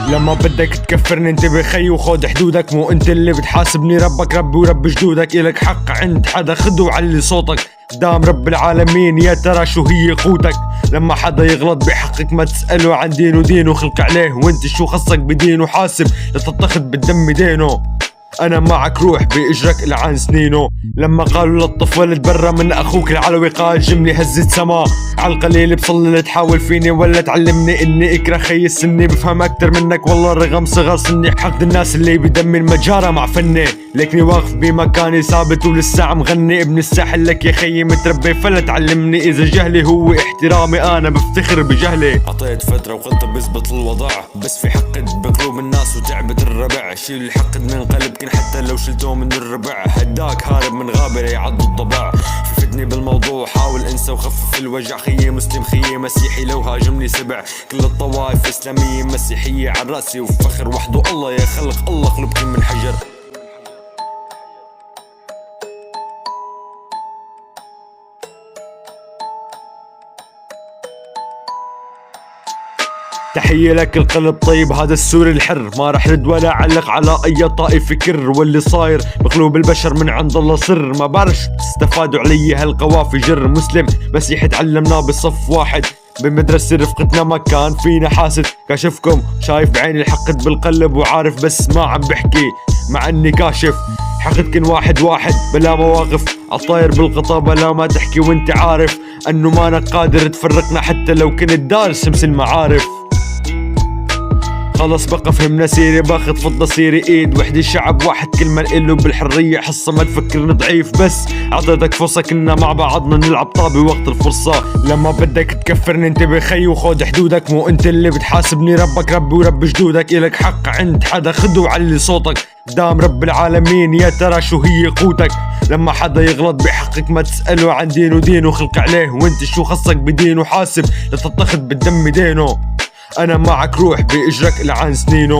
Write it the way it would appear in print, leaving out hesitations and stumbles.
لما بدك تكفرني انتبه خي وخود حدودك، مو انت اللي بتحاسبني، ربك ربي ورب جدودك. إلك حق عند حدا خده وعلي صوتك قدام رب العالمين، يا ترى شو هي قوتك؟ لما حدا يغلط بحقك ما تسأله عن دينه، دينه خلق عليه وانت شو خصك بدينه، حاسب لتتخذ بالدم دينه. أنا معك روح بإجرك إلعن سنينه. لما قالوا للطفل اتبرى من أخوك العلوي، قال جملة هزت سما عالقليل بصلي تحاول فيني ولا تعلمني إني أكره خي السني، بفهم أكتر منك والله رغم صغر سني، حقد الناس اللي بدمي المجارة مع فني، لكني واقف بمكاني ثابت ولسه عم غني. ابن الساحل لك يا خيي متربي فلا تعلمني، إذا جهلي هو احترامي أنا بفتخر بجهلي. عطيت فترة وقلت بزبط الوضع، بس في حقد بقلوب الناس وتعبت الربع، شيل الحقد من قلبك حتى لو شلته من الربع، هداك هارب من غابر يعض الضبع. فتني بالموضوع حاول انسى وخفف الوجع، خيي مسلم خيي مسيحي لو هاجمني سبع، كل الطوائف اسلامية مسيحية على راسي وفخر وحده الله يا خلق الله قلوبكم من حجر. تحية لك القلب طيب هذا السوري الحر، ما رح رد ولا علق على اي طائف فكر، واللي صاير بقلوب البشر من عند الله سر، ما بعرف تستفادوا علي هالقوافي جر. مسلم مسيحي تعلمنا بصف واحد بمدرسة رفقتنا، ما كان فينا حاسد، كاشفكم شايف بعيني الحقد بالقلب وعارف بس ما عم بحكي مع اني كاشف. حقدكن واحد واحد بلا مواقف عالطاير بالقطا بلا ما تحكي، وانت عارف انه مانك قادر تفرقنا حتى لو كنت دارس مثل المعارف. خلص بقى فهمنا سيري، باخد فضة سيري ايد وحدي شعب واحد، كل ما نقله بالحرية حصة ما تفكرني ضعيف، بس عطيتك فرصة كنا مع بعضنا نلعب طابي وقت الفرصة. لما بدك تكفرني انتبه خي وخود حدودك، مو انت اللي بتحاسبني، ربك ربي ورب جدودك. إلك حق عند حدا خده وعلي صوتك قدام رب العالمين، يا ترى شو هي قوتك؟ لما حدا يغلط بحقك ما تسأله عن دينه، دينه خلق عليه وانت شو خصك بدينه، حاسب لتتخذ بالدم دينه. أنا معك روح بإجرك إلعن سنينه.